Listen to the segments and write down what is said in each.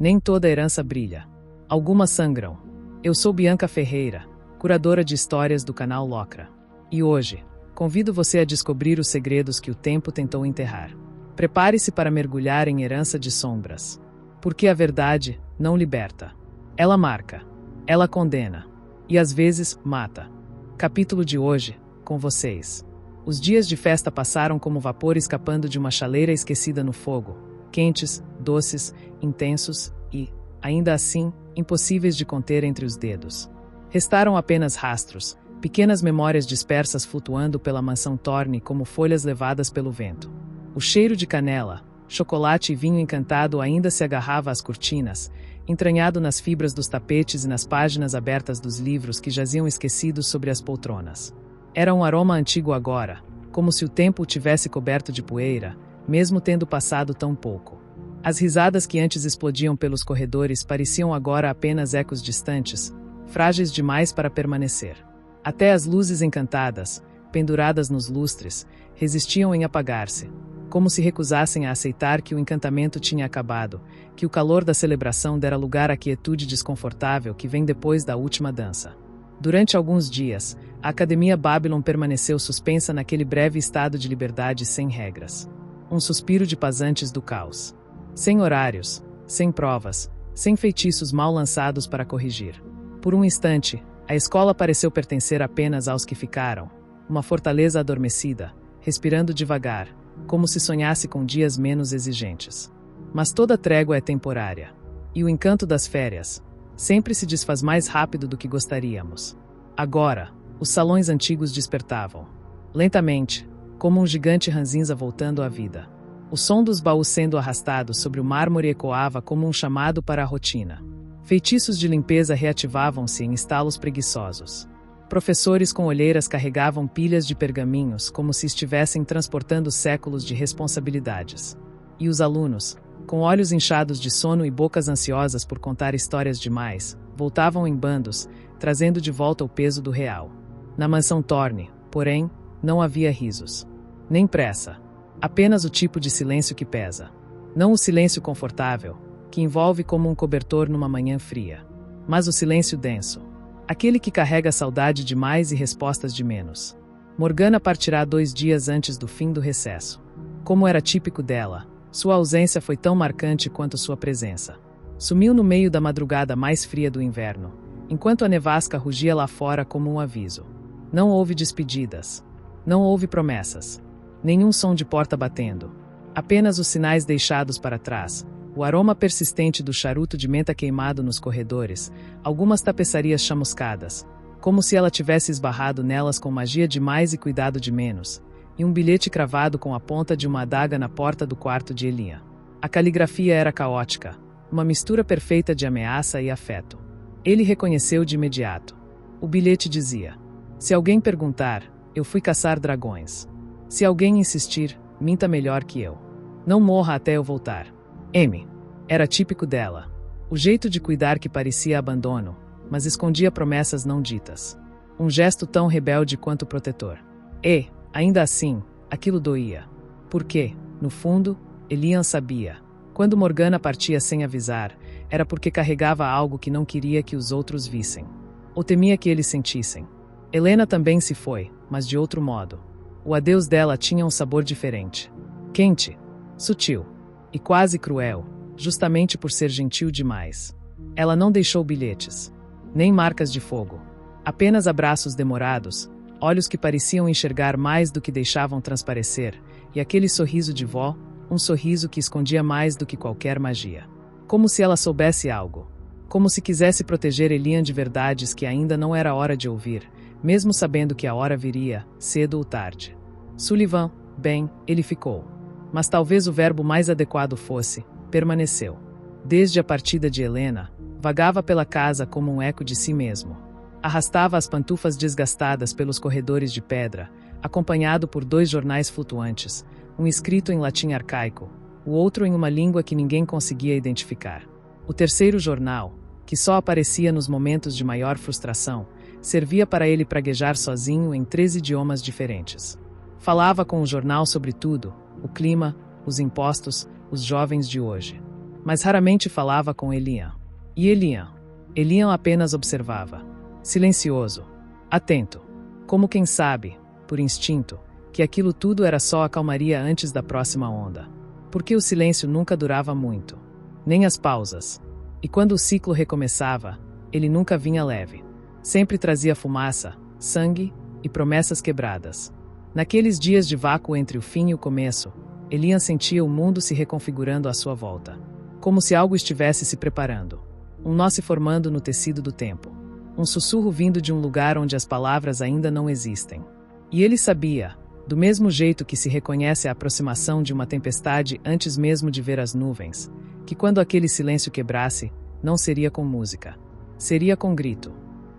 Nem toda herança brilha. Algumas sangram. Eu sou Bianca Ferreira, curadora de histórias do canal Locra. E hoje, convido você a descobrir os segredos que o tempo tentou enterrar. Prepare-se para mergulhar em herança de sombras. Porque a verdade não liberta. Ela marca. Ela condena. E às vezes, mata. Capítulo de hoje, com vocês. Os dias de festa passaram como vapor escapando de uma chaleira esquecida no fogo. Quentes, doces, intensos e, ainda assim, impossíveis de conter entre os dedos. Restaram apenas rastros, pequenas memórias dispersas flutuando pela mansão Thorne como folhas levadas pelo vento. O cheiro de canela, chocolate e vinho encantado ainda se agarrava às cortinas, entranhado nas fibras dos tapetes e nas páginas abertas dos livros que jaziam esquecidos sobre as poltronas. Era um aroma antigo agora, como se o tempo o tivesse coberto de poeira, mesmo tendo passado tão pouco. As risadas que antes explodiam pelos corredores pareciam agora apenas ecos distantes, frágeis demais para permanecer. Até as luzes encantadas, penduradas nos lustres, resistiam em apagar-se, como se recusassem a aceitar que o encantamento tinha acabado, que o calor da celebração dera lugar à quietude desconfortável que vem depois da última dança. Durante alguns dias, a Academia Babylon permaneceu suspensa naquele breve estado de liberdade sem regras. Um suspiro de paz antes do caos. Sem horários, sem provas, sem feitiços mal lançados para corrigir. Por um instante, a escola pareceu pertencer apenas aos que ficaram, uma fortaleza adormecida, respirando devagar, como se sonhasse com dias menos exigentes. Mas toda trégua é temporária. E o encanto das férias sempre se desfaz mais rápido do que gostaríamos. Agora, os salões antigos despertavam. Lentamente, como um gigante ranzinza voltando à vida. O som dos baús sendo arrastados sobre o mármore ecoava como um chamado para a rotina. Feitiços de limpeza reativavam-se em estalos preguiçosos. Professores com olheiras carregavam pilhas de pergaminhos como se estivessem transportando séculos de responsabilidades. E os alunos, com olhos inchados de sono e bocas ansiosas por contar histórias demais, voltavam em bandos, trazendo de volta o peso do real. Na mansão Thorne, porém, não havia risos. Nem pressa. Apenas o tipo de silêncio que pesa. Não o silêncio confortável, que envolve como um cobertor numa manhã fria. Mas o silêncio denso. Aquele que carrega saudade de mais e respostas de menos. Morgana partirá 2 dias antes do fim do recesso. Como era típico dela, sua ausência foi tão marcante quanto sua presença. Sumiu no meio da madrugada mais fria do inverno, enquanto a nevasca rugia lá fora como um aviso. Não houve despedidas. Não houve promessas. Nenhum som de porta batendo. Apenas os sinais deixados para trás, o aroma persistente do charuto de menta queimado nos corredores, algumas tapeçarias chamuscadas, como se ela tivesse esbarrado nelas com magia de mais e cuidado de menos, e um bilhete cravado com a ponta de uma adaga na porta do quarto de Elia. A caligrafia era caótica, uma mistura perfeita de ameaça e afeto. Ele reconheceu de imediato. O bilhete dizia: "Se alguém perguntar, eu fui caçar dragões. Se alguém insistir, minta melhor que eu. Não morra até eu voltar." M. Era típico dela. O jeito de cuidar que parecia abandono, mas escondia promessas não ditas. Um gesto tão rebelde quanto protetor. E, ainda assim, aquilo doía. Porque, no fundo, Elian sabia. Quando Morgana partia sem avisar, era porque carregava algo que não queria que os outros vissem. Ou temia que eles sentissem. Helena também se foi, mas de outro modo. O adeus dela tinha um sabor diferente. Quente, sutil e quase cruel, justamente por ser gentil demais. Ela não deixou bilhetes, nem marcas de fogo. Apenas abraços demorados, olhos que pareciam enxergar mais do que deixavam transparecer, e aquele sorriso de vó, um sorriso que escondia mais do que qualquer magia. Como se ela soubesse algo. Como se quisesse proteger Elian de verdades que ainda não era hora de ouvir, mesmo sabendo que a hora viria, cedo ou tarde. Sullivan, bem, ele ficou. Mas talvez o verbo mais adequado fosse, permaneceu. Desde a partida de Helena, vagava pela casa como um eco de si mesmo. Arrastava as pantufas desgastadas pelos corredores de pedra, acompanhado por 2 jornais flutuantes, um escrito em latim arcaico, o outro em uma língua que ninguém conseguia identificar. O terceiro jornal, que só aparecia nos momentos de maior frustração, servia para ele praguejar sozinho em 3 idiomas diferentes. Falava com o jornal sobre tudo, o clima, os impostos, os jovens de hoje. mas raramente falava com Elian. E Elian apenas observava, silencioso, atento, como quem sabe, por instinto, que aquilo tudo era só a calmaria antes da próxima onda. Porque o silêncio nunca durava muito, nem as pausas. E quando o ciclo recomeçava, ele nunca vinha leve. Sempre trazia fumaça, sangue e promessas quebradas. Naqueles dias de vácuo entre o fim e o começo, Elian sentia o mundo se reconfigurando à sua volta. Como se algo estivesse se preparando. Um nó se formando no tecido do tempo. Um sussurro vindo de um lugar onde as palavras ainda não existem. E ele sabia, do mesmo jeito que se reconhece a aproximação de uma tempestade antes mesmo de ver as nuvens, que quando aquele silêncio quebrasse, não seria com música. Seria com grito.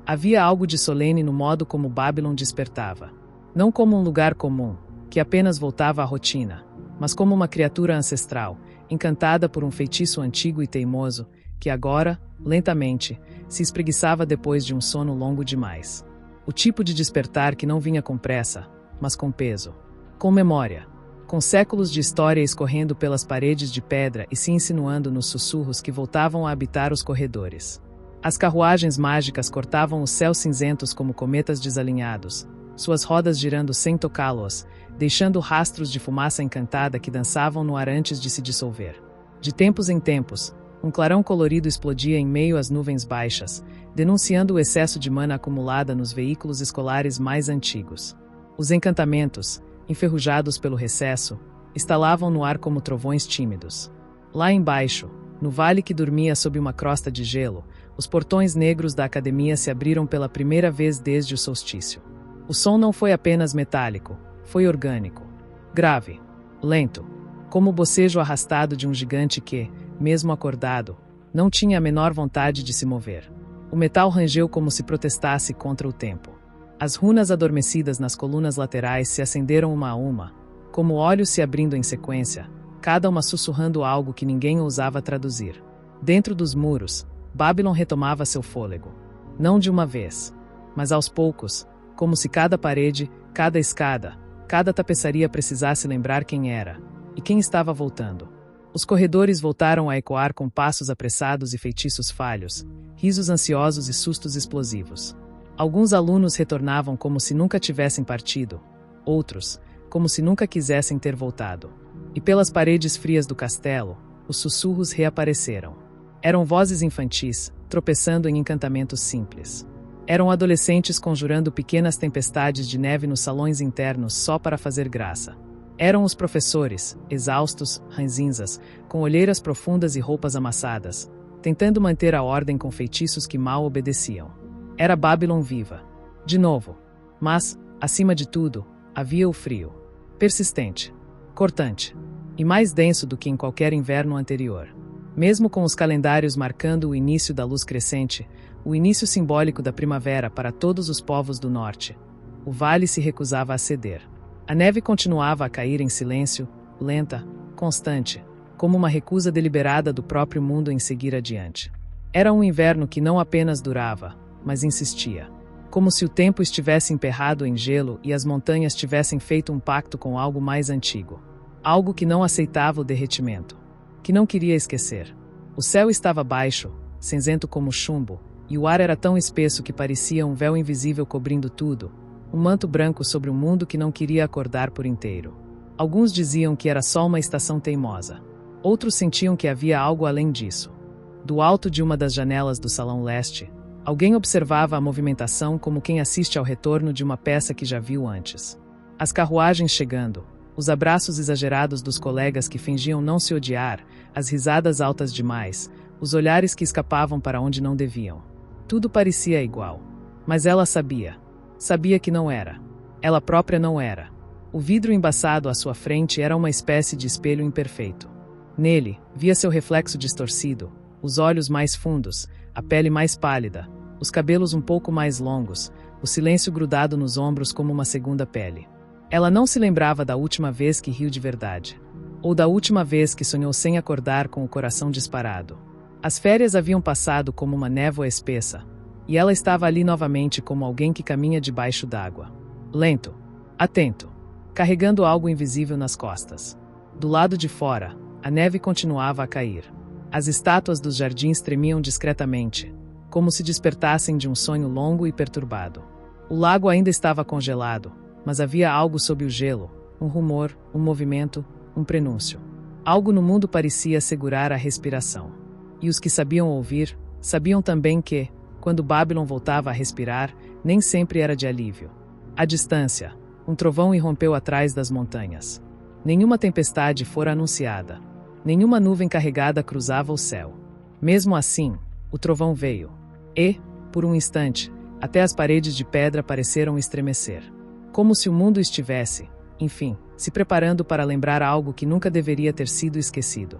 Havia algo de solene no modo como Babylon despertava. Não como um lugar comum, que apenas voltava à rotina, mas como uma criatura ancestral, encantada por um feitiço antigo e teimoso, que agora, lentamente, se espreguiçava depois de um sono longo demais. O tipo de despertar que não vinha com pressa, mas com peso. Com memória. Com séculos de história escorrendo pelas paredes de pedra e se insinuando nos sussurros que voltavam a habitar os corredores. As carruagens mágicas cortavam os céus cinzentos como cometas desalinhados, suas rodas girando sem tocá-los, deixando rastros de fumaça encantada que dançavam no ar antes de se dissolver. De tempos em tempos, um clarão colorido explodia em meio às nuvens baixas, denunciando o excesso de mana acumulada nos veículos escolares mais antigos. Os encantamentos, enferrujados pelo recesso, estalavam no ar como trovões tímidos. Lá embaixo, no vale que dormia sob uma crosta de gelo, os portões negros da academia se abriram pela primeira vez desde o solstício. O som não foi apenas metálico, foi orgânico. Grave, lento, como o bocejo arrastado de um gigante que, mesmo acordado, não tinha a menor vontade de se mover. O metal rangeu como se protestasse contra o tempo. As runas adormecidas nas colunas laterais se acenderam uma a uma, como olhos se abrindo em sequência, cada uma sussurrando algo que ninguém ousava traduzir. Dentro dos muros, Babylon retomava seu fôlego. Não de uma vez, mas aos poucos, como se cada parede, cada escada, cada tapeçaria precisasse lembrar quem era, e quem estava voltando. Os corredores voltaram a ecoar com passos apressados e feitiços falhos, risos ansiosos e sustos explosivos. Alguns alunos retornavam como se nunca tivessem partido, outros, como se nunca quisessem ter voltado. E pelas paredes frias do castelo, os sussurros reapareceram. Eram vozes infantis, tropeçando em encantamentos simples. Eram adolescentes conjurando pequenas tempestades de neve nos salões internos só para fazer graça. Eram os professores, exaustos, ranzinzas, com olheiras profundas e roupas amassadas, tentando manter a ordem com feitiços que mal obedeciam. Era Babylon viva. De novo. Mas, acima de tudo, havia o frio. Persistente. Cortante. E mais denso do que em qualquer inverno anterior. Mesmo com os calendários marcando o início da luz crescente, o início simbólico da primavera para todos os povos do norte, o vale se recusava a ceder. A neve continuava a cair em silêncio, lenta, constante, como uma recusa deliberada do próprio mundo em seguir adiante. Era um inverno que não apenas durava, mas insistia. Como se o tempo estivesse emperrado em gelo e as montanhas tivessem feito um pacto com algo mais antigo. Algo que não aceitava o derretimento. Que não queria esquecer. O céu estava baixo, cinzento como chumbo, e o ar era tão espesso que parecia um véu invisível cobrindo tudo, um manto branco sobre um mundo que não queria acordar por inteiro. Alguns diziam que era só uma estação teimosa. Outros sentiam que havia algo além disso. Do alto de uma das janelas do salão leste, alguém observava a movimentação como quem assiste ao retorno de uma peça que já viu antes. As carruagens chegando, os abraços exagerados dos colegas que fingiam não se odiar, as risadas altas demais, os olhares que escapavam para onde não deviam. Tudo parecia igual. Mas ela sabia. Sabia que não era. Ela própria não era. O vidro embaçado à sua frente era uma espécie de espelho imperfeito. Nele, via seu reflexo distorcido, os olhos mais fundos, a pele mais pálida, os cabelos um pouco mais longos, o silêncio grudado nos ombros como uma segunda pele. Ela não se lembrava da última vez que riu de verdade. Ou da última vez que sonhou sem acordar com o coração disparado. As férias haviam passado como uma névoa espessa, e ela estava ali novamente como alguém que caminha debaixo d'água. Lento, atento, carregando algo invisível nas costas. Do lado de fora, a neve continuava a cair. As estátuas dos jardins tremiam discretamente, como se despertassem de um sonho longo e perturbado. O lago ainda estava congelado, mas havia algo sob o gelo, um rumor, um movimento, um prenúncio. Algo no mundo parecia segurar a respiração. E os que sabiam ouvir, sabiam também que, quando Babylon voltava a respirar, nem sempre era de alívio. À distância, um trovão irrompeu atrás das montanhas. Nenhuma tempestade fora anunciada. Nenhuma nuvem carregada cruzava o céu. Mesmo assim, o trovão veio. E, por um instante, até as paredes de pedra pareceram estremecer. Como se o mundo estivesse, enfim, se preparando para lembrar algo que nunca deveria ter sido esquecido.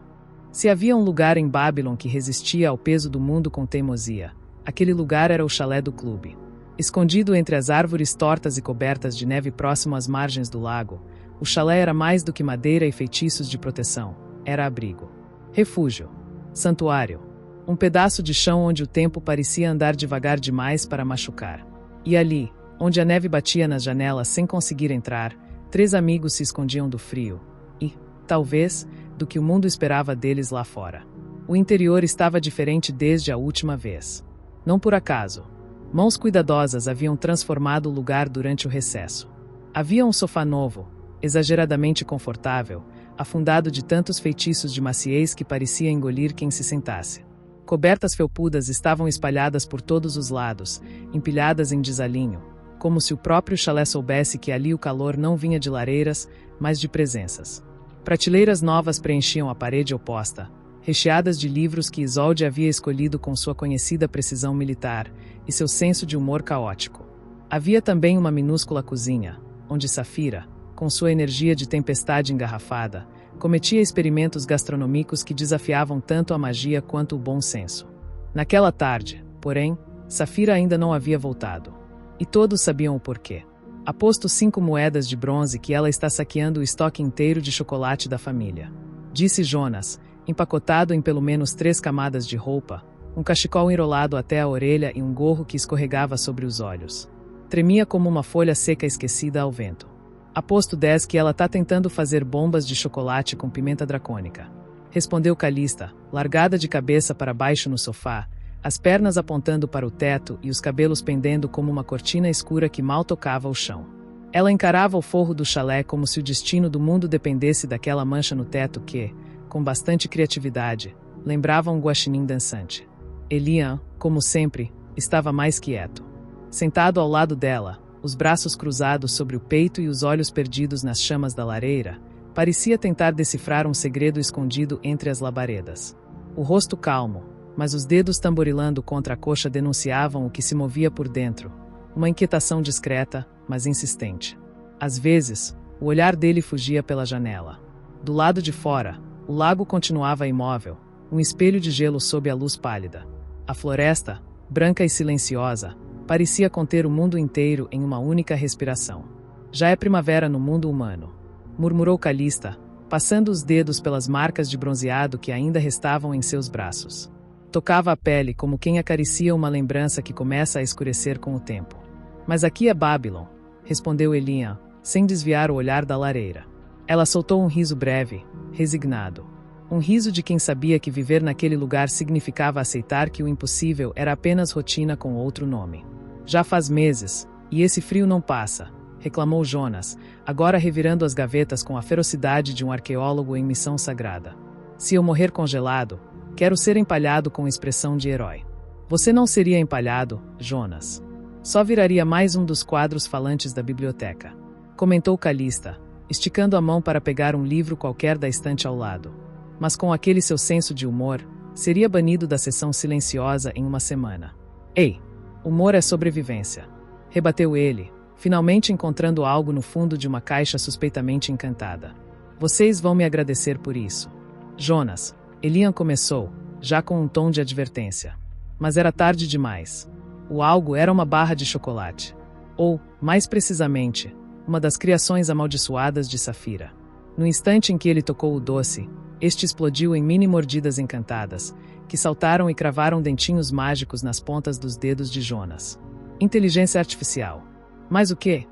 Se havia um lugar em Babylon que resistia ao peso do mundo com teimosia, aquele lugar era o chalé do clube. Escondido entre as árvores tortas e cobertas de neve próximo às margens do lago, o chalé era mais do que madeira e feitiços de proteção. Era abrigo, refúgio, santuário, um pedaço de chão onde o tempo parecia andar devagar demais para machucar. E ali, onde a neve batia nas janelas sem conseguir entrar, 3 amigos se escondiam do frio e, talvez, do que o mundo esperava deles lá fora. O interior estava diferente desde a última vez. Não por acaso. Mãos cuidadosas haviam transformado o lugar durante o recesso. Havia um sofá novo, exageradamente confortável, afundado de tantos feitiços de maciez que parecia engolir quem se sentasse. Cobertas felpudas estavam espalhadas por todos os lados, empilhadas em desalinho, como se o próprio chalé soubesse que ali o calor não vinha de lareiras, mas de presenças. Prateleiras novas preenchiam a parede oposta, recheadas de livros que Isolde havia escolhido com sua conhecida precisão militar e seu senso de humor caótico. Havia também uma minúscula cozinha, onde Safira, com sua energia de tempestade engarrafada, cometia experimentos gastronômicos que desafiavam tanto a magia quanto o bom senso. Naquela tarde, porém, Safira ainda não havia voltado. E todos sabiam o porquê. Aposto 5 moedas de bronze que ela está saqueando o estoque inteiro de chocolate da família. Disse Jonas, empacotado em pelo menos 3 camadas de roupa, um cachecol enrolado até a orelha e um gorro que escorregava sobre os olhos. Tremia como uma folha seca esquecida ao vento. Aposto 10 que ela tá tentando fazer bombas de chocolate com pimenta dracônica. Respondeu Calista, largada de cabeça para baixo no sofá, as pernas apontando para o teto e os cabelos pendendo como uma cortina escura que mal tocava o chão. Ela encarava o forro do chalé como se o destino do mundo dependesse daquela mancha no teto que, com bastante criatividade, lembrava um guaxinim dançante. Elian, como sempre, estava mais quieto. Sentado ao lado dela, os braços cruzados sobre o peito e os olhos perdidos nas chamas da lareira, parecia tentar decifrar um segredo escondido entre as labaredas. O rosto calmo, mas os dedos tamborilando contra a coxa denunciavam o que se movia por dentro, uma inquietação discreta, mas insistente. Às vezes, o olhar dele fugia pela janela. Do lado de fora, o lago continuava imóvel, um espelho de gelo sob a luz pálida. A floresta, branca e silenciosa, parecia conter o mundo inteiro em uma única respiração. Já é primavera no mundo humano, murmurou Calista, passando os dedos pelas marcas de bronzeado que ainda restavam em seus braços. Tocava a pele como quem acaricia uma lembrança que começa a escurecer com o tempo. Mas aqui é Babylon, respondeu Elian, sem desviar o olhar da lareira. Ela soltou um riso breve, resignado. Um riso de quem sabia que viver naquele lugar significava aceitar que o impossível era apenas rotina com outro nome. Já faz meses, e esse frio não passa, reclamou Jonas, agora revirando as gavetas com a ferocidade de um arqueólogo em missão sagrada. Se eu morrer congelado, quero ser empalhado com expressão de herói. Você não seria empalhado, Jonas. Só viraria mais um dos quadros falantes da biblioteca. Comentou Calista, esticando a mão para pegar um livro qualquer da estante ao lado. Mas com aquele seu senso de humor, seria banido da sessão silenciosa em uma semana. Ei, humor é sobrevivência. Rebateu ele, finalmente encontrando algo no fundo de uma caixa suspeitamente encantada. Vocês vão me agradecer por isso. Jonas, Elian começou, já com um tom de advertência. Mas era tarde demais. O algo era uma barra de chocolate. Ou, mais precisamente, uma das criações amaldiçoadas de Safira. No instante em que ele tocou o doce, este explodiu em mini mordidas encantadas, que saltaram e cravaram dentinhos mágicos nas pontas dos dedos de Jonas. Inteligência artificial. Mas o quê?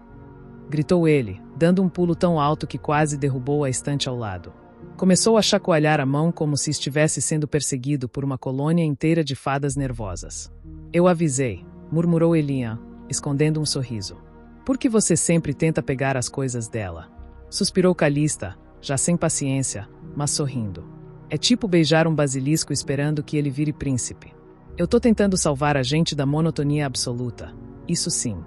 Gritou ele, dando um pulo tão alto que quase derrubou a estante ao lado. Começou a chacoalhar a mão como se estivesse sendo perseguido por uma colônia inteira de fadas nervosas. Eu avisei, murmurou Elian, escondendo um sorriso. Por que você sempre tenta pegar as coisas dela? Suspirou Calista, já sem paciência, mas sorrindo. É tipo beijar um basilisco esperando que ele vire príncipe. Eu tô tentando salvar a gente da monotonia absoluta. Isso sim.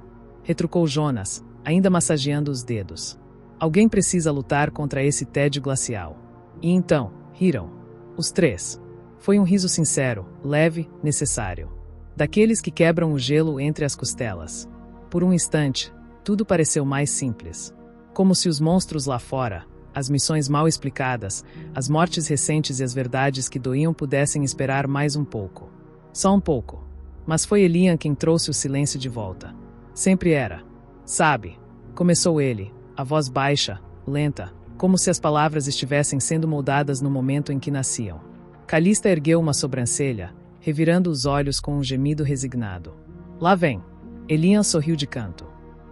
Retrucou Jonas, ainda massageando os dedos. Alguém precisa lutar contra esse tédio glacial. E então, riram. Os três. Foi um riso sincero, leve, necessário. Daqueles que quebram o gelo entre as costelas. Por um instante, tudo pareceu mais simples. Como se os monstros lá fora, as missões mal explicadas, as mortes recentes e as verdades que doíam pudessem esperar mais um pouco. Só um pouco. Mas foi Elian quem trouxe o silêncio de volta. Sempre era. Sabe? Começou ele, a voz baixa, lenta, como se as palavras estivessem sendo moldadas no momento em que nasciam. Calista ergueu uma sobrancelha, revirando os olhos com um gemido resignado. Lá vem. Elian sorriu de canto.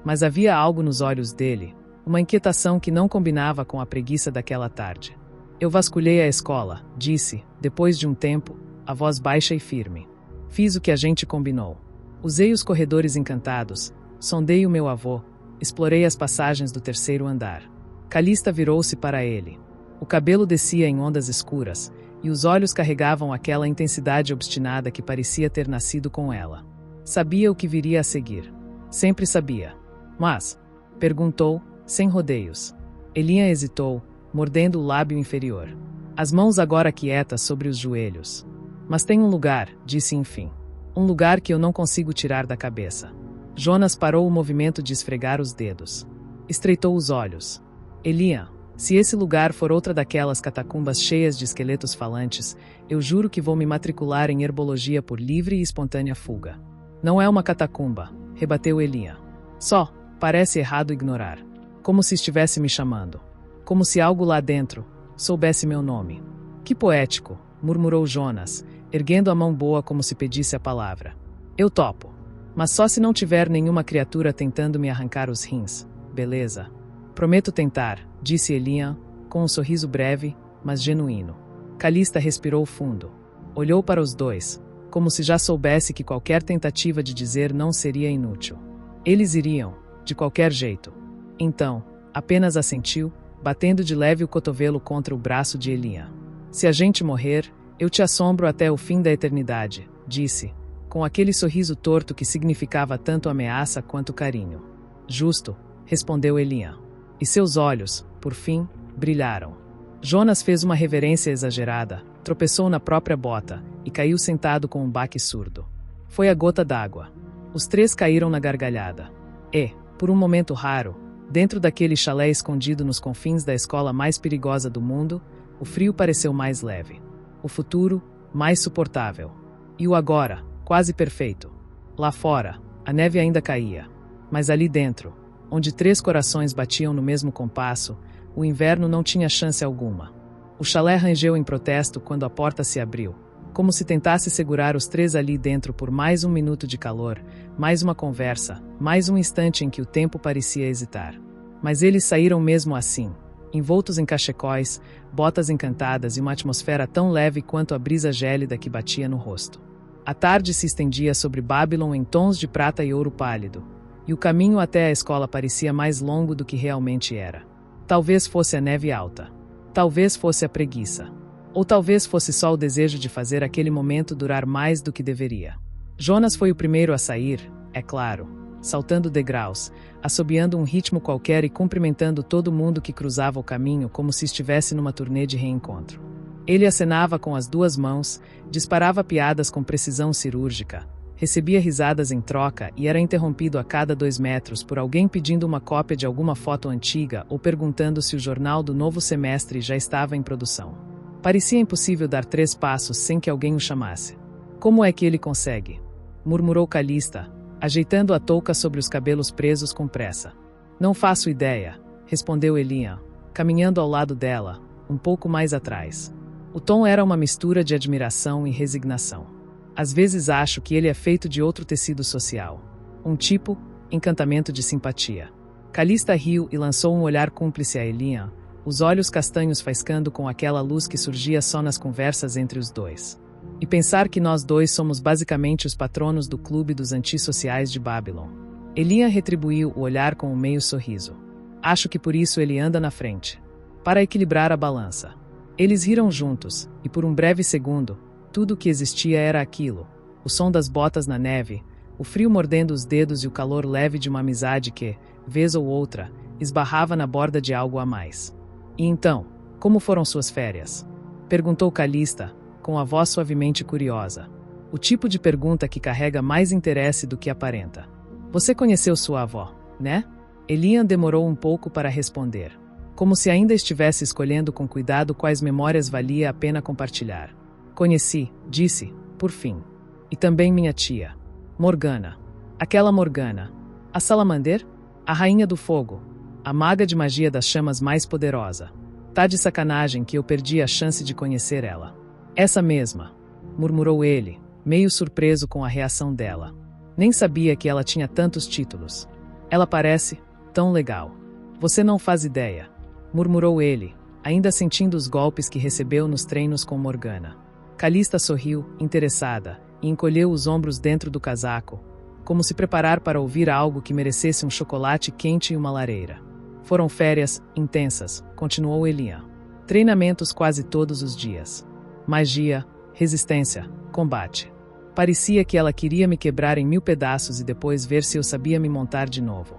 Mas havia algo nos olhos dele, uma inquietação que não combinava com a preguiça daquela tarde. Eu vasculhei a escola, disse, depois de um tempo, a voz baixa e firme. Fiz o que a gente combinou. Usei os corredores encantados, sondei o meu avô, explorei as passagens do terceiro andar. Calista virou-se para ele. O cabelo descia em ondas escuras, e os olhos carregavam aquela intensidade obstinada que parecia ter nascido com ela. Sabia o que viria a seguir. Sempre sabia. Mas, perguntou, sem rodeios. Elian hesitou, mordendo o lábio inferior. As mãos agora quietas sobre os joelhos. Mas tem um lugar, disse enfim. Um lugar que eu não consigo tirar da cabeça. Jonas parou o movimento de esfregar os dedos. Estreitou os olhos. Elian, se esse lugar for outra daquelas catacumbas cheias de esqueletos falantes, eu juro que vou me matricular em herbologia por livre e espontânea fuga. Não é uma catacumba, rebateu Elian. Só, parece errado ignorar. Como se estivesse me chamando. Como se algo lá dentro soubesse meu nome. Que poético, murmurou Jonas, erguendo a mão boa como se pedisse a palavra. Eu topo. Mas só se não tiver nenhuma criatura tentando me arrancar os rins, beleza? Prometo tentar, disse Elian, com um sorriso breve, mas genuíno. Calista respirou fundo. Olhou para os dois, como se já soubesse que qualquer tentativa de dizer não seria inútil. Eles iriam, de qualquer jeito. Então, apenas assentiu, batendo de leve o cotovelo contra o braço de Elian. Se a gente morrer, eu te assombro até o fim da eternidade, disse, com aquele sorriso torto que significava tanto ameaça quanto carinho. Justo, respondeu Elian. E seus olhos, por fim, brilharam. Jonas fez uma reverência exagerada, tropeçou na própria bota e caiu sentado com um baque surdo. Foi a gota d'água. Os três caíram na gargalhada. E, por um momento raro, dentro daquele chalé escondido nos confins da escola mais perigosa do mundo, o frio pareceu mais leve. O futuro, mais suportável. E o agora, quase perfeito. Lá fora, a neve ainda caía. Mas ali dentro, onde três corações batiam no mesmo compasso, o inverno não tinha chance alguma. O chalé rangeu em protesto quando a porta se abriu, como se tentasse segurar os três ali dentro por mais um minuto de calor, mais uma conversa, mais um instante em que o tempo parecia hesitar. Mas eles saíram mesmo assim, envoltos em cachecóis, botas encantadas e uma atmosfera tão leve quanto a brisa gélida que batia no rosto. A tarde se estendia sobre Babylon em tons de prata e ouro pálido, e o caminho até a escola parecia mais longo do que realmente era. Talvez fosse a neve alta. Talvez fosse a preguiça. Ou talvez fosse só o desejo de fazer aquele momento durar mais do que deveria. Jonas foi o primeiro a sair, é claro, saltando degraus, assobiando um ritmo qualquer e cumprimentando todo mundo que cruzava o caminho como se estivesse numa turnê de reencontro. Ele acenava com as duas mãos, disparava piadas com precisão cirúrgica, recebia risadas em troca e era interrompido a cada 2 metros por alguém pedindo uma cópia de alguma foto antiga ou perguntando se o jornal do novo semestre já estava em produção. Parecia impossível dar 3 passos sem que alguém o chamasse. Como é que ele consegue? Murmurou Calista, ajeitando a touca sobre os cabelos presos com pressa. Não faço ideia, respondeu Elian, caminhando ao lado dela, um pouco mais atrás. O tom era uma mistura de admiração e resignação. Às vezes acho que ele é feito de outro tecido social. Um tipo, encantamento de simpatia. Calista riu e lançou um olhar cúmplice a Elian, os olhos castanhos faiscando com aquela luz que surgia só nas conversas entre os dois. E pensar que nós dois somos basicamente os patronos do clube dos antissociais de Babylon. Elian retribuiu o olhar com um meio sorriso. Acho que por isso ele anda na frente. Para equilibrar a balança. Eles riram juntos, e por um breve segundo, tudo o que existia era aquilo. O som das botas na neve, o frio mordendo os dedos e o calor leve de uma amizade que, vez ou outra, esbarrava na borda de algo a mais. E então, como foram suas férias? Perguntou Calista, com a voz suavemente curiosa. O tipo de pergunta que carrega mais interesse do que aparenta. Você conheceu sua avó, né? Elian demorou um pouco para responder. Como se ainda estivesse escolhendo com cuidado quais memórias valia a pena compartilhar. Conheci, disse, por fim. E também minha tia. Morgana. Aquela Morgana. A Salamander? A rainha do fogo. A maga de magia das chamas mais poderosa. Tá de sacanagem que eu perdi a chance de conhecer ela. Essa mesma. Murmurou ele, meio surpreso com a reação dela. Nem sabia que ela tinha tantos títulos. Ela parece tão legal. Você não faz ideia. Murmurou ele, ainda sentindo os golpes que recebeu nos treinos com Morgana. Calista sorriu, interessada, e encolheu os ombros dentro do casaco, como se preparar para ouvir algo que merecesse um chocolate quente e uma lareira. Foram férias intensas, continuou Elian. Treinamentos quase todos os dias. Magia, resistência, combate. Parecia que ela queria me quebrar em 1000 pedaços e depois ver se eu sabia me montar de novo.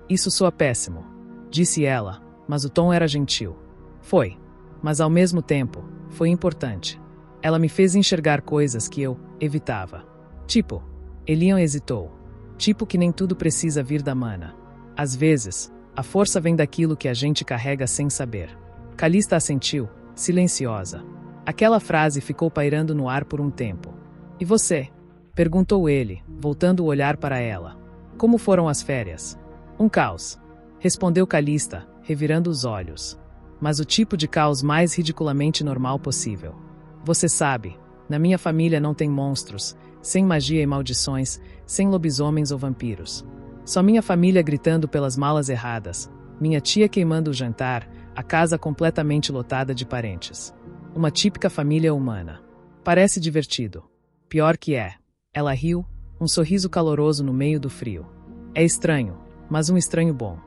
Isso soa péssimo, disse ela, mas o tom era gentil. Foi, mas ao mesmo tempo, foi importante. Ela me fez enxergar coisas que eu evitava. Tipo, Elian hesitou. Tipo que nem tudo precisa vir da mana. Às vezes, a força vem daquilo que a gente carrega sem saber. Calista assentiu, silenciosa. Aquela frase ficou pairando no ar por um tempo. E você? Perguntou ele, voltando o olhar para ela. Como foram as férias? Um caos. Respondeu Calista, revirando os olhos. Mas o tipo de caos mais ridiculamente normal possível. Você sabe, na minha família não tem monstros, sem magia e maldições, sem lobisomens ou vampiros. Só minha família gritando pelas malas erradas, minha tia queimando o jantar, a casa completamente lotada de parentes. Uma típica família humana. Parece divertido. Pior que é. Ela riu, um sorriso caloroso no meio do frio. É estranho, mas um estranho bom.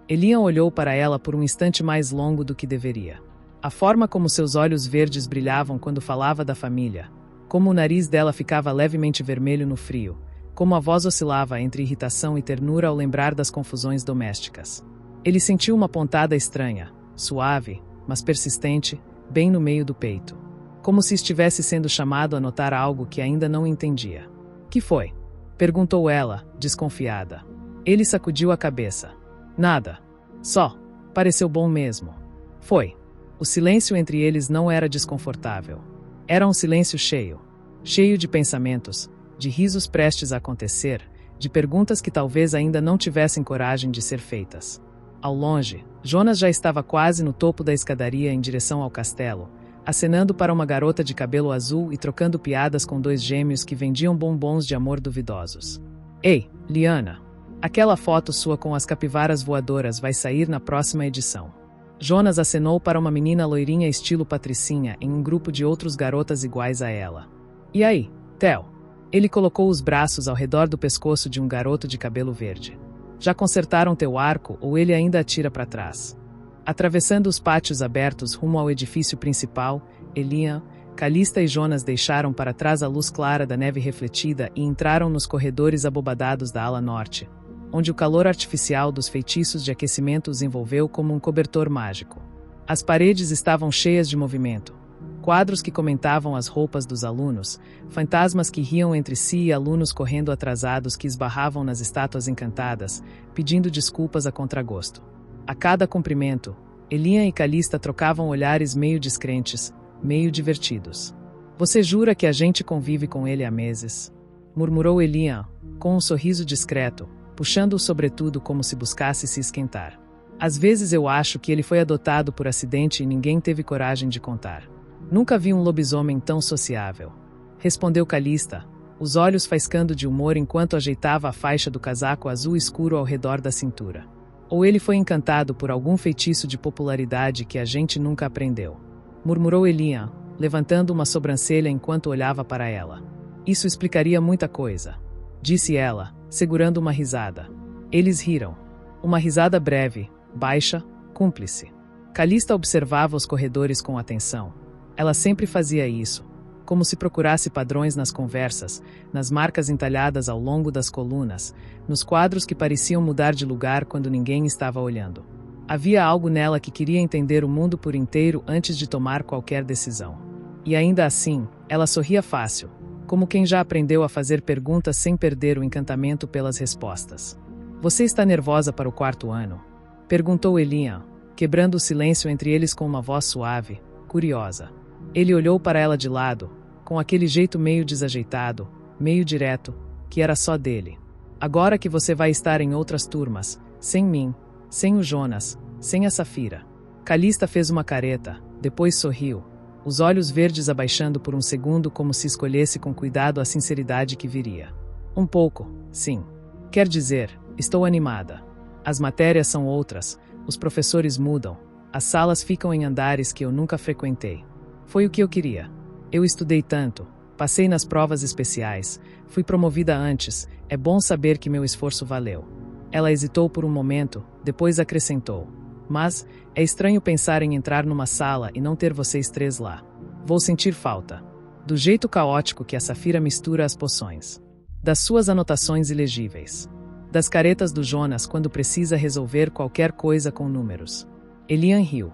Elian olhou para ela por um instante mais longo do que deveria. A forma como seus olhos verdes brilhavam quando falava da família, como o nariz dela ficava levemente vermelho no frio, como a voz oscilava entre irritação e ternura ao lembrar das confusões domésticas. Ele sentiu uma pontada estranha, suave, mas persistente, bem no meio do peito. Como se estivesse sendo chamado a notar algo que ainda não entendia. Que foi? Perguntou ela, desconfiada. Ele sacudiu a cabeça. Nada. Só. Pareceu bom mesmo. Foi. O silêncio entre eles não era desconfortável. Era um silêncio cheio. Cheio de pensamentos, de risos prestes a acontecer, de perguntas que talvez ainda não tivessem coragem de ser feitas. Ao longe, Jonas já estava quase no topo da escadaria em direção ao castelo, acenando para uma garota de cabelo azul e trocando piadas com 2 gêmeos que vendiam bombons de amor duvidosos. Ei, Liana! Aquela foto sua com as capivaras voadoras vai sair na próxima edição. Jonas acenou para uma menina loirinha estilo patricinha em um grupo de outros garotas iguais a ela. E aí, Theo? Ele colocou os braços ao redor do pescoço de um garoto de cabelo verde. Já consertaram teu arco ou ele ainda atira para trás? Atravessando os pátios abertos rumo ao edifício principal, Elian, Calista e Jonas deixaram para trás a luz clara da neve refletida e entraram nos corredores abobadados da ala norte, onde o calor artificial dos feitiços de aquecimento os envolveu como um cobertor mágico. As paredes estavam cheias de movimento. Quadros que comentavam as roupas dos alunos, fantasmas que riam entre si e alunos correndo atrasados que esbarravam nas estátuas encantadas, pedindo desculpas a contragosto. A cada cumprimento, Elian e Calista trocavam olhares meio descrentes, meio divertidos. Você jura que a gente convive com ele há meses? Murmurou Elian, com um sorriso discreto, puxando o sobretudo como se buscasse se esquentar. Às vezes eu acho que ele foi adotado por acidente e ninguém teve coragem de contar. Nunca vi um lobisomem tão sociável. Respondeu Calista, os olhos faiscando de humor enquanto ajeitava a faixa do casaco azul escuro ao redor da cintura. Ou ele foi encantado por algum feitiço de popularidade que a gente nunca aprendeu? Murmurou Elian, levantando uma sobrancelha enquanto olhava para ela. Isso explicaria muita coisa, disse ela, segurando uma risada. Eles riram. Uma risada breve, baixa, cúmplice. Calista observava os corredores com atenção. Ela sempre fazia isso, como se procurasse padrões nas conversas, nas marcas entalhadas ao longo das colunas, nos quadros que pareciam mudar de lugar quando ninguém estava olhando. Havia algo nela que queria entender o mundo por inteiro antes de tomar qualquer decisão. E ainda assim, ela sorria fácil, como quem já aprendeu a fazer perguntas sem perder o encantamento pelas respostas. Você está nervosa para o 4º ano? Perguntou Elian, quebrando o silêncio entre eles com uma voz suave, curiosa. Ele olhou para ela de lado, com aquele jeito meio desajeitado, meio direto, que era só dele. Agora que você vai estar em outras turmas, sem mim, sem o Jonas, sem a Safira. Calista fez uma careta, depois sorriu, os olhos verdes abaixando por um segundo como se escolhesse com cuidado a sinceridade que viria. Um pouco, sim. Quer dizer, estou animada. As matérias são outras, os professores mudam, as salas ficam em andares que eu nunca frequentei. Foi o que eu queria. Eu estudei tanto, passei nas provas especiais, fui promovida antes, é bom saber que meu esforço valeu. Ela hesitou por um momento, depois acrescentou. Mas, é estranho pensar em entrar numa sala e não ter vocês 3 lá. Vou sentir falta. Do jeito caótico que a Safira mistura as poções. Das suas anotações ilegíveis. Das caretas do Jonas quando precisa resolver qualquer coisa com números. Elian riu.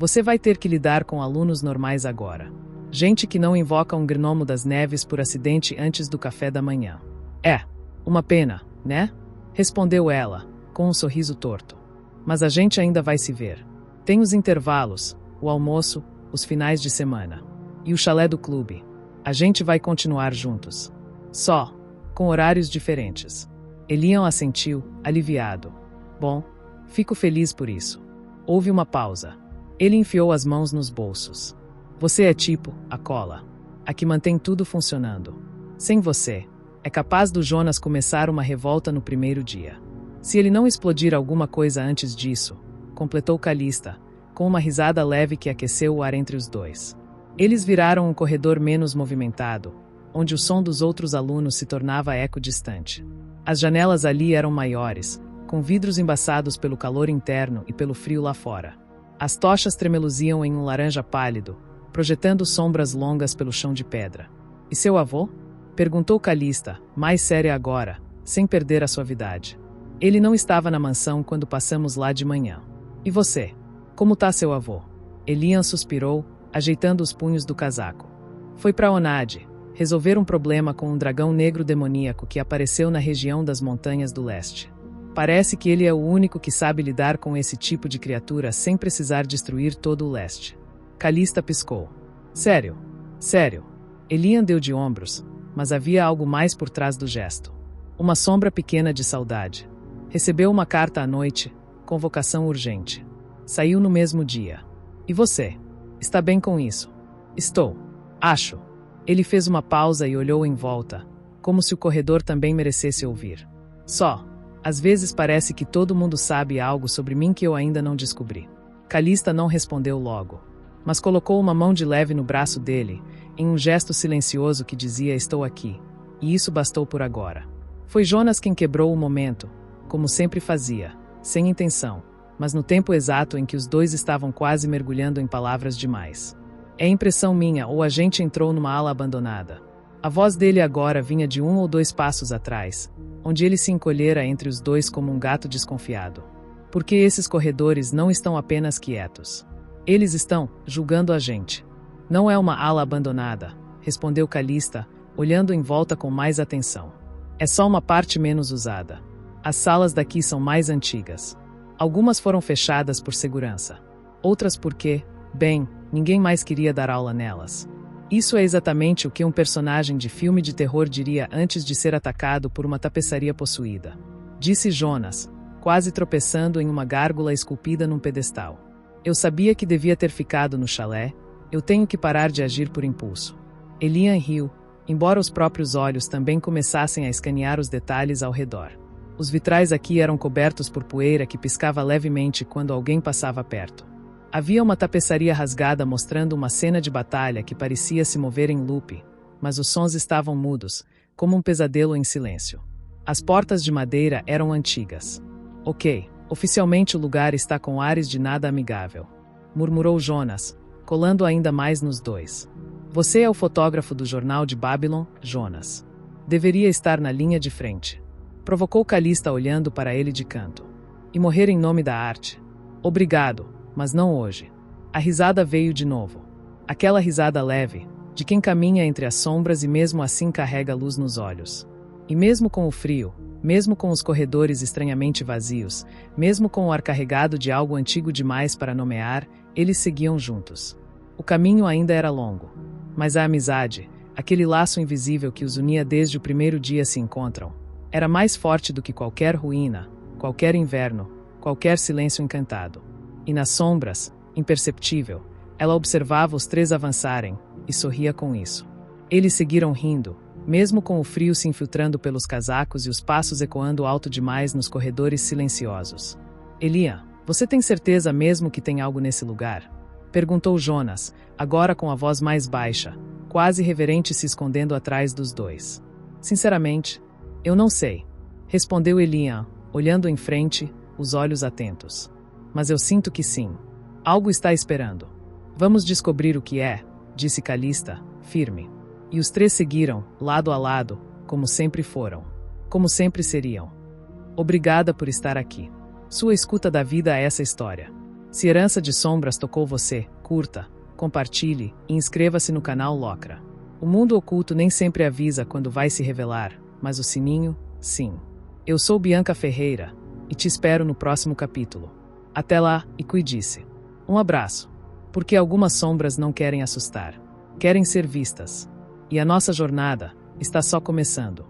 Você vai ter que lidar com alunos normais agora. Gente que não invoca um gnomo das neves por acidente antes do café da manhã. É, uma pena, né? Respondeu ela, com um sorriso torto. Mas a gente ainda vai se ver. Tem os intervalos, o almoço, os finais de semana. E o chalé do clube. A gente vai continuar juntos. Só, com horários diferentes. Elian assentiu, aliviado. Bom, fico feliz por isso. Houve uma pausa. Ele enfiou as mãos nos bolsos. Você é tipo, a cola. A que mantém tudo funcionando. Sem você, é capaz do Jonas começar uma revolta no primeiro dia. Se ele não explodir alguma coisa antes disso, completou Calista, com uma risada leve que aqueceu o ar entre os dois. Eles viraram um corredor menos movimentado, onde o som dos outros alunos se tornava eco distante. As janelas ali eram maiores, com vidros embaçados pelo calor interno e pelo frio lá fora. As tochas tremeluziam em um laranja pálido, projetando sombras longas pelo chão de pedra. E seu avô? Perguntou Calista, mais séria agora, sem perder a suavidade. Ele não estava na mansão quando passamos lá de manhã. E você? Como tá seu avô? Elian suspirou, ajeitando os punhos do casaco. Foi para Onad, resolver um problema com um dragão negro demoníaco que apareceu na região das Montanhas do Leste. Parece que ele é o único que sabe lidar com esse tipo de criatura sem precisar destruir todo o leste. Calista piscou. Sério? Sério. Elian deu de ombros, mas havia algo mais por trás do gesto. Uma sombra pequena de saudade. Recebeu uma carta à noite, convocação urgente. Saiu no mesmo dia. E você? Está bem com isso? Estou. Acho. Ele fez uma pausa e olhou em volta, como se o corredor também merecesse ouvir. Só. Às vezes parece que todo mundo sabe algo sobre mim que eu ainda não descobri. Calista não respondeu logo, mas colocou uma mão de leve no braço dele, em um gesto silencioso que dizia estou aqui, e isso bastou por agora. Foi Jonas quem quebrou o momento, como sempre fazia, sem intenção, mas no tempo exato em que os dois estavam quase mergulhando em palavras demais. É impressão minha ou a gente entrou numa ala abandonada. A voz dele agora vinha de 1 ou 2 passos atrás, onde ele se encolhera entre os dois como um gato desconfiado. Porque esses corredores não estão apenas quietos. Eles estão julgando a gente. Não é uma ala abandonada, respondeu Calista, olhando em volta com mais atenção. É só uma parte menos usada. As salas daqui são mais antigas. Algumas foram fechadas por segurança. Outras porque, bem, ninguém mais queria dar aula nelas. Isso é exatamente o que um personagem de filme de terror diria antes de ser atacado por uma tapeçaria possuída. Disse Jonas, quase tropeçando em uma gárgula esculpida num pedestal. Eu sabia que devia ter ficado no chalé, eu tenho que parar de agir por impulso. Elian riu, embora os próprios olhos também começassem a escanear os detalhes ao redor. Os vitrais aqui eram cobertos por poeira que piscava levemente quando alguém passava perto. Havia uma tapeçaria rasgada mostrando uma cena de batalha que parecia se mover em loop, mas os sons estavam mudos, como um pesadelo em silêncio. As portas de madeira eram antigas. Ok, oficialmente o lugar está com ares de nada amigável, murmurou Jonas, colando ainda mais nos dois. Você é o fotógrafo do jornal de Babylon, Jonas. Deveria estar na linha de frente. Provocou Calista olhando para ele de canto. E morrer em nome da arte. Obrigado, mas não hoje. A risada veio de novo. Aquela risada leve, de quem caminha entre as sombras e mesmo assim carrega luz nos olhos. E mesmo com o frio, mesmo com os corredores estranhamente vazios, mesmo com o ar carregado de algo antigo demais para nomear, eles seguiam juntos. O caminho ainda era longo, mas a amizade, aquele laço invisível que os unia desde o primeiro dia se encontram, era mais forte do que qualquer ruína, qualquer inverno, qualquer silêncio encantado. E nas sombras, imperceptível, ela observava os três avançarem, e sorria com isso. Eles seguiram rindo, mesmo com o frio se infiltrando pelos casacos e os passos ecoando alto demais nos corredores silenciosos. Elian, você tem certeza mesmo que tem algo nesse lugar? Perguntou Jonas, agora com a voz mais baixa, quase reverente, se escondendo atrás dos dois. Sinceramente, eu não sei, respondeu Elian, olhando em frente, os olhos atentos. Mas eu sinto que sim. Algo está esperando. Vamos descobrir o que é, disse Calista, firme. E os três seguiram, lado a lado, como sempre foram. Como sempre seriam. Obrigada por estar aqui. Sua escuta dá vida a essa história. Se Herança de Sombras tocou você, curta, compartilhe e inscreva-se no canal Locra. O mundo oculto nem sempre avisa quando vai se revelar, mas o sininho, sim. Eu sou Bianca Ferreira, e te espero no próximo capítulo. Até lá, e cuide-se. Um abraço. Porque algumas sombras não querem assustar. Querem ser vistas. E a nossa jornada está só começando.